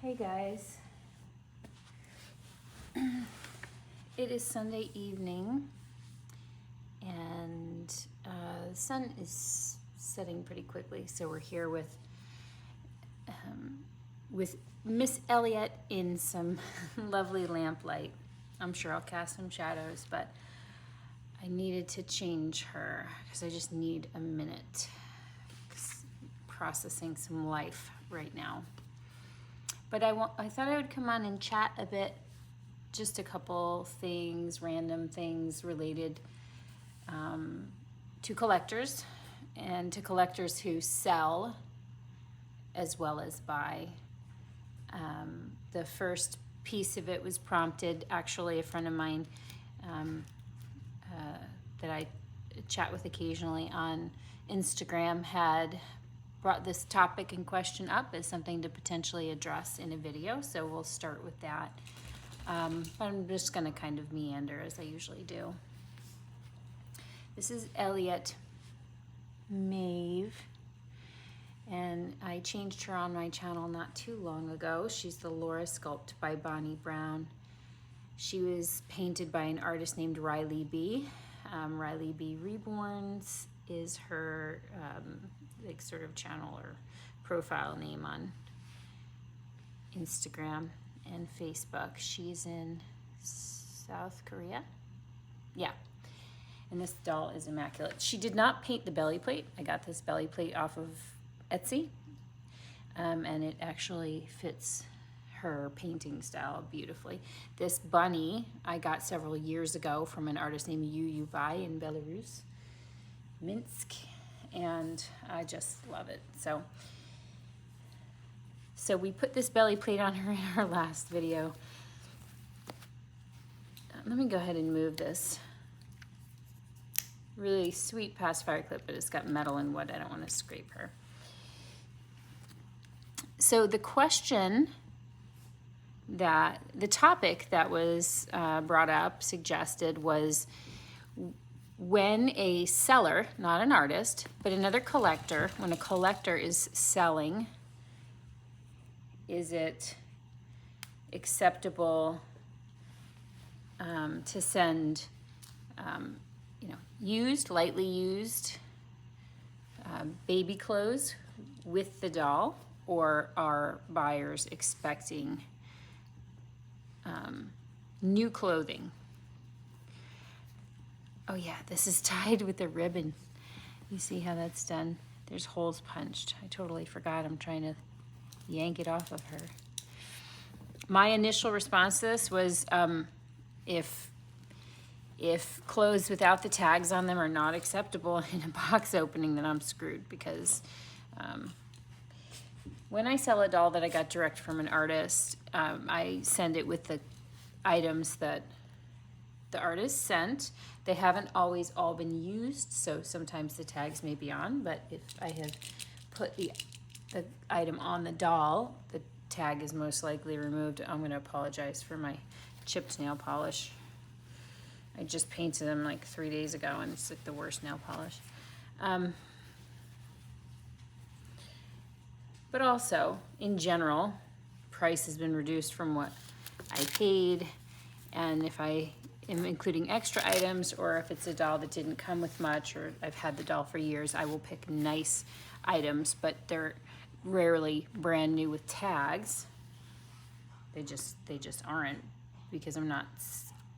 Hey guys, it is Sunday evening and the sun is setting pretty quickly, so we're here with Miss Eliette in some lovely lamplight. I'm sure I'll cast some shadows, but I needed to change her because I just need a minute processing some life right now. But I thought I would come on and chat a bit, just a couple things, random things related to collectors and to collectors who sell as well as buy. The first piece of it was prompted, actually, a friend of mine that I chat with occasionally on Instagram had brought this topic in question up as something to potentially address in a video, so we'll start with that. I'm just going to kind of meander as I usually do. This is Eliette Maeve, and I changed her on my channel not too long ago. She's the Laura Sculpt by Bonnie Brown. She was painted by an artist named Riley B. Riley B. Reborns is her like sort of channel or profile name on Instagram and Facebook. She's in South Korea. Yeah. And this doll is immaculate. She did not paint the belly plate. I got this belly plate off of Etsy. And it actually fits her painting style beautifully. This bunny I got several years ago from an artist named Yu Vai in Belarus, Minsk, and I just love it. So we put this belly plate on her in our last video. Let me go ahead and move this. Really sweet pacifier clip, but it's got metal and wood. I don't want to scrape her. So the topic that was brought up, suggested, was when a seller, not an artist, but another collector, when a collector is selling, is it acceptable to send used, lightly used baby clothes with the doll, or are buyers expecting new clothing? Oh yeah, this is tied with a ribbon. You see how that's done? There's holes punched. I totally forgot. I'm trying to yank it off of her. My initial response to this was if clothes without the tags on them are not acceptable in a box opening, then I'm screwed, because when I sell a doll that I got direct from an artist, I send it with the items that the artist sent. They haven't always all been used, so sometimes the tags may be on, but if I have put the item on the doll, the tag is most likely removed. I'm going to apologize for my chipped nail polish. I just painted them like 3 days ago, and it's like the worst nail polish. But also, in general, price has been reduced from what I paid, and if I am including extra items, or if it's a doll that didn't come with much, or I've had the doll for years, I will pick nice items, but they're rarely brand new with tags. They just aren't, because I'm not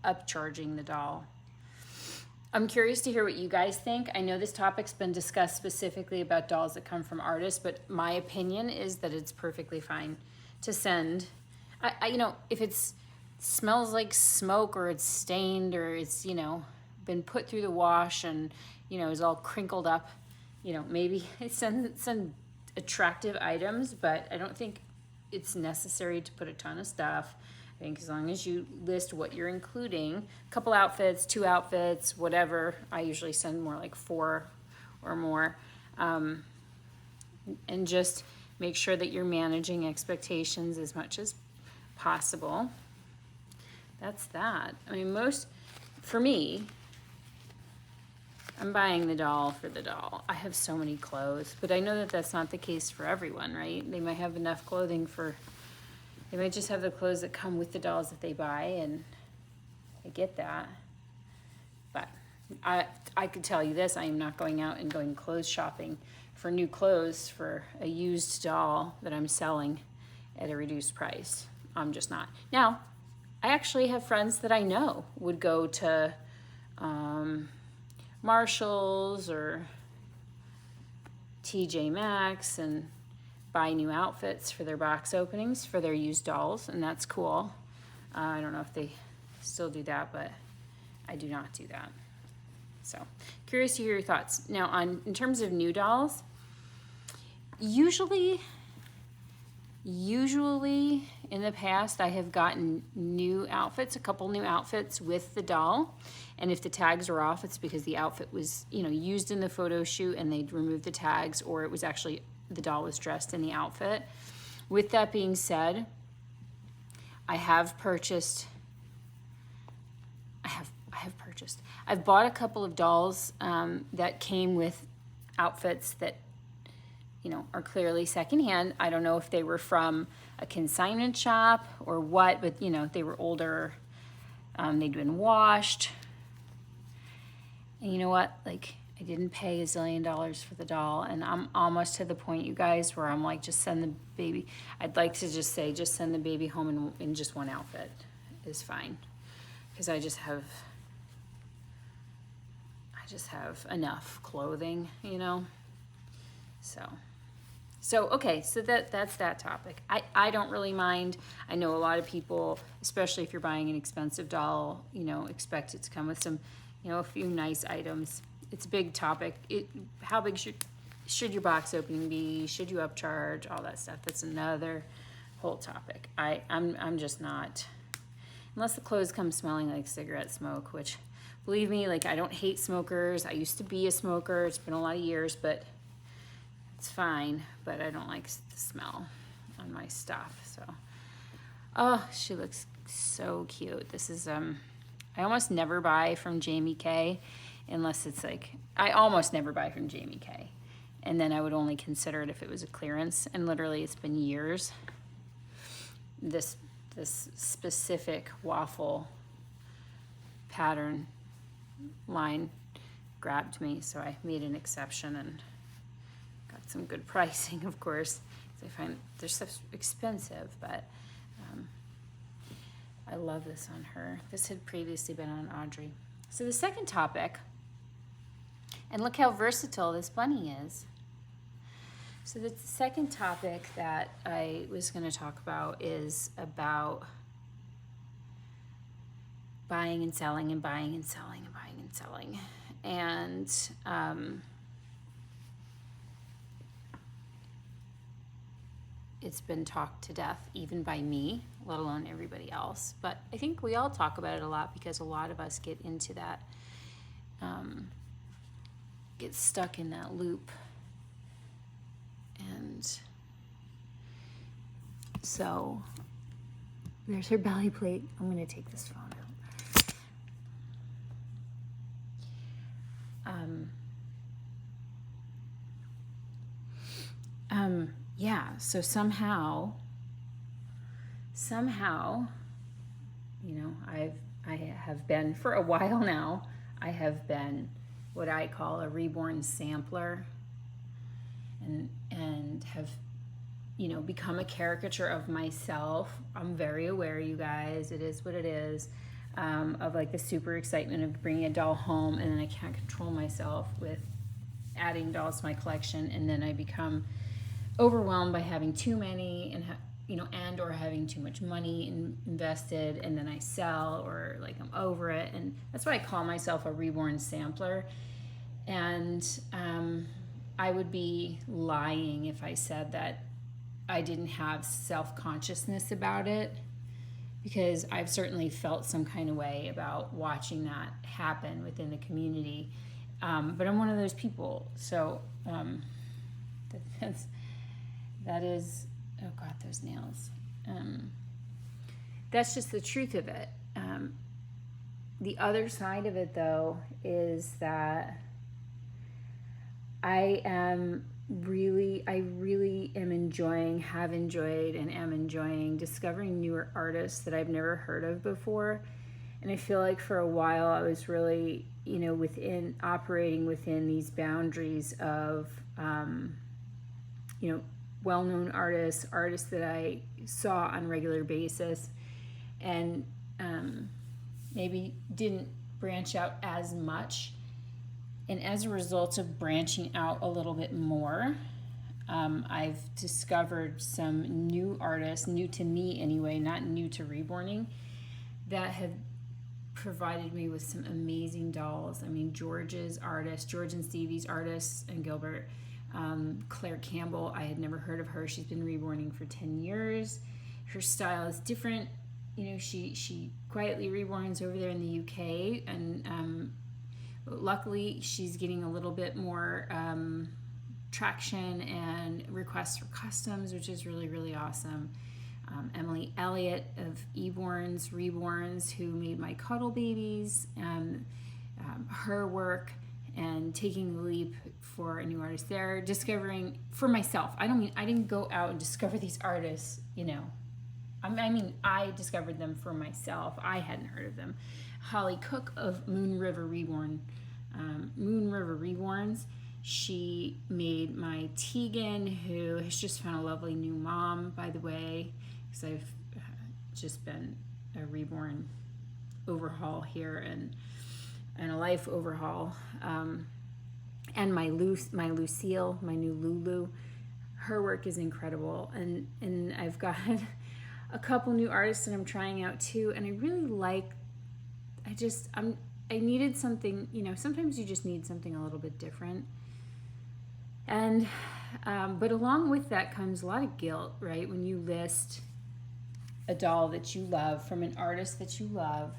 upcharging the doll. I'm curious to hear what you guys think. I know this topic's been discussed specifically about dolls that come from artists, but my opinion is that it's perfectly fine to send. If it smells like smoke, or it's stained, or it's, been put through the wash and, is all crinkled up, maybe send attractive items, but I don't think it's necessary to put a ton of stuff. I think as long as you list what you're including, a couple outfits, 2 outfits, whatever. I usually send more like 4 or more. And just make sure that you're managing expectations as much as possible. That's that. I mean, for me, I'm buying the doll for the doll. I have so many clothes, but I know that that's not the case for everyone, right? They might have enough clothing for They might just have the clothes that come with the dolls that they buy, and I get that. But I could tell you this, I am not going out and going clothes shopping for new clothes for a used doll that I'm selling at a reduced price. I'm just not. Now, I actually have friends that I know would go to Marshalls or TJ Maxx and buy new outfits for their box openings for their used dolls, and that's cool. I don't know if they still do that, but I do not do that. So, curious to hear your thoughts. Now, in terms of new dolls, usually in the past I have gotten new outfits, a couple new outfits with the doll, and if the tags are off, it's because the outfit was, used in the photo shoot and they'd removed the tags, or it was actually the doll was dressed in the outfit. With that being said, I've bought a couple of dolls that came with outfits that are clearly secondhand. I don't know if they were from a consignment shop or what, but they were older. They'd been washed. And you know what? Like, I didn't pay $1 zillion for the doll, and I'm almost to the point, you guys, where I'm like, just send the baby. I'd like to just say, just send the baby home in just one outfit is fine, because I just have enough clothing, So okay, so that's that topic. I don't really mind. I know a lot of people, especially if you're buying an expensive doll, expect it to come with some, a few nice items. It's a big topic. How big should your box opening be? Should you upcharge? All that stuff. That's another whole topic. I'm just not, unless the clothes come smelling like cigarette smoke, which, believe me, like, I don't hate smokers. I used to be a smoker. It's been a lot of years, but it's fine. But I don't like the smell on my stuff. So, oh, she looks so cute. This is I almost never buy from Jamie K, unless it's like, I almost never buy from Jamie K, and then I would only consider it if it was a clearance. And literally, it's been years. This specific waffle pattern line grabbed me, so I made an exception and got some good pricing, of course. I find they're so expensive, but I love this on her. This had previously been on Audrey. So the second topic, and look how versatile this bunny is. So the second topic that I was going to talk about is about buying and selling and buying and selling and buying and selling. And it's been talked to death, even by me, let alone everybody else. But I think we all talk about it a lot because a lot of us get into that, get stuck in that loop. And so there's her belly plate. I'm going to take this phone out. Yeah, so somehow, I have been, for a while now, I have been what I call a Reborn sampler, and have, become a caricature of myself. I'm very aware, you guys, it is what it is, of like the super excitement of bringing a doll home, and then I can't control myself with adding dolls to my collection, and then I become overwhelmed by having too many, and and or having too much money invested, and then I sell, or like I'm over it. And that's why I call myself a Reborn sampler. And I would be lying if I said that I didn't have self-consciousness about it, because I've certainly felt some kind of way about watching that happen within the community. But I'm one of those people. So that is, oh God, those nails. That's just the truth of it. The other side of it, though, is that I am I really have enjoyed and am enjoying discovering newer artists that I've never heard of before. And I feel like for a while I was really, operating within these boundaries of, well-known artists that I saw on a regular basis, and maybe didn't branch out as much. And as a result of branching out a little bit more, I've discovered some new artists, new to me anyway, not new to Reborning, that have provided me with some amazing dolls. I mean, George and Stevie's artists, and Gilbert. Claire Campbell, I had never heard of her. She's been Reborning for 10 years. Her style is different. She quietly reborns over there in the UK, and luckily she's getting a little bit more traction and requests for customs, which is really, really awesome. Eliette of Reborns, who made my cuddle babies, her work, and taking the leap for a new artist there, discovering for myself. I didn't go out and discover these artists, I discovered them for myself. I hadn't heard of them. Holly Cook of Moon River Reborns. She made my Tegan, who has just found a lovely new mom, by the way, because I've just been a reborn overhaul here and a life overhaul. And my Lucille, my new Lulu, her work is incredible. And I've got a couple new artists that I'm trying out too, and I really like, I needed something, sometimes you just need something a little bit different. And, but along with that comes a lot of guilt, right? When you list a doll that you love from an artist that you love,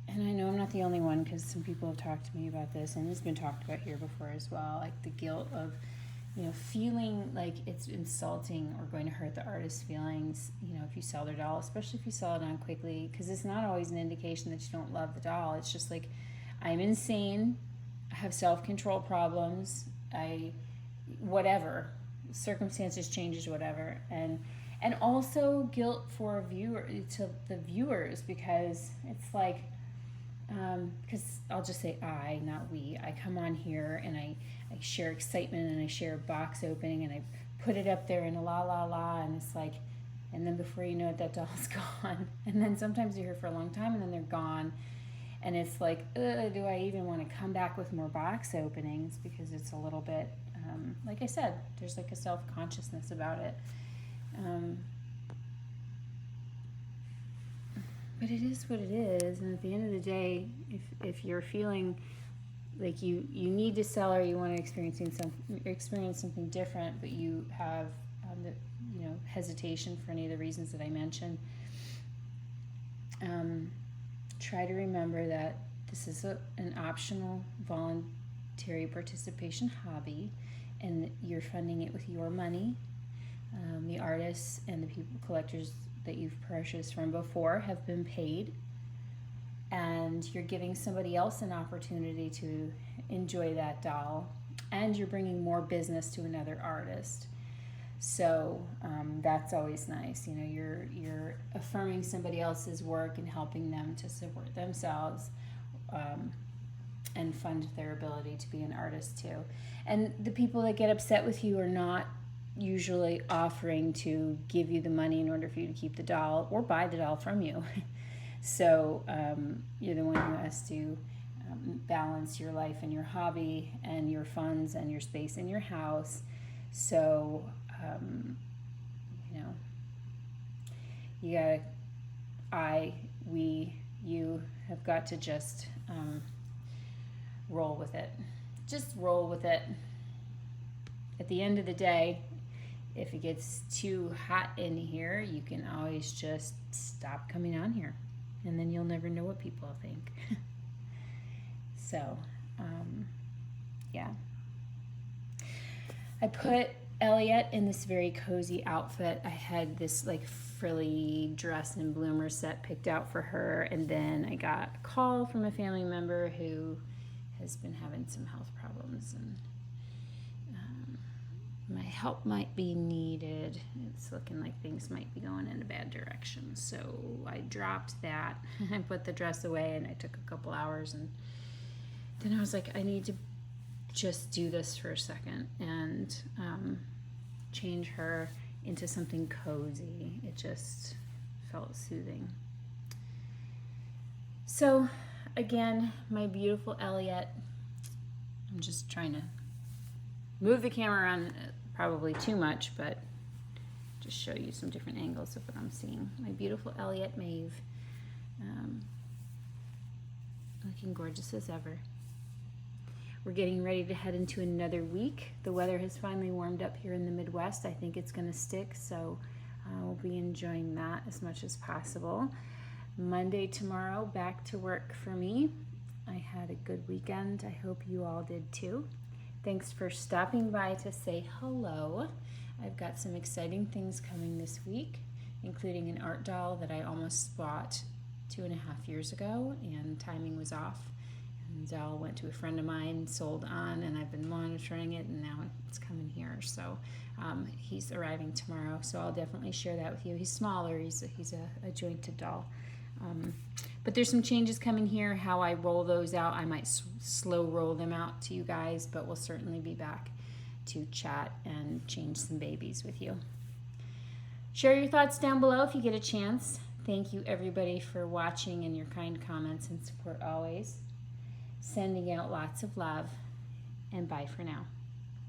and I know I'm not the only one, because some people have talked to me about this, and it's been talked about here before as well, like the guilt of, feeling like it's insulting or going to hurt the artist's feelings, if you sell their doll, especially if you sell it on quickly, because it's not always an indication that you don't love the doll. It's just like, I'm insane, I have self-control problems, whatever, circumstances changes, whatever, and also guilt to the viewers, because it's like, because I'll just say I, not we. I come on here and I share excitement, and I share box opening, and I put it up there in a la la la, and it's like, and then before you know it, that doll's gone. And then sometimes you're here for a long time, and then they're gone. And it's like, do I even want to come back with more box openings? Because it's a little bit, like I said, there's like a self-consciousness about it. But it is what it is, and at the end of the day, if you're feeling like you need to sell, or you want to experience something different, but you have hesitation for any of the reasons that I mentioned, try to remember that this is an optional voluntary participation hobby, and you're funding it with your money. The artists and the collectors that you've purchased from before have been paid, and you're giving somebody else an opportunity to enjoy that doll, and you're bringing more business to another artist. So that's always nice. You're affirming somebody else's work and helping them to support themselves, and fund their ability to be an artist too. And the people that get upset with you are not usually offering to give you the money in order for you to keep the doll or buy the doll from you. So you're the one who has to balance your life and your hobby and your funds and your space in your house. So you have got to just roll with it. Just roll with it. At the end of the day, if it gets too hot in here, you can always just stop coming on here, and then you'll never know what people think. So, yeah. I put Eliette in this very cozy outfit. I had this like frilly dress and bloomer set picked out for her, and then I got a call from a family member who has been having some health problems, and my help might be needed. It's looking like things might be going in a bad direction. So I dropped that. I put the dress away and I took a couple hours, and then I was like, I need to just do this for a second and change her into something cozy. It just felt soothing. So again, my beautiful Eliette, I'm just trying to move the camera around probably too much, but just show you some different angles of what I'm seeing. My beautiful Eliette Maeve, looking gorgeous as ever. We're getting ready to head into another week. The weather has finally warmed up here in the Midwest. I think it's going to stick, so we'll be enjoying that as much as possible. Monday tomorrow, back to work for me. I had a good weekend. I hope you all did too. Thanks for stopping by to say hello. I've got some exciting things coming this week, including an art doll that I almost bought 2.5 years ago, and timing was off. And the doll went to a friend of mine, sold on, and I've been monitoring it, and now it's coming here. So he's arriving tomorrow, so I'll definitely share that with you. He's smaller. He's a jointed doll. But there's some changes coming here. How I roll those out, I might slow roll them out to you guys, but we'll certainly be back to chat and change some babies with you. Share your thoughts down below if you get a chance. Thank you everybody for watching and your kind comments and support always. Sending out lots of love, and bye for now.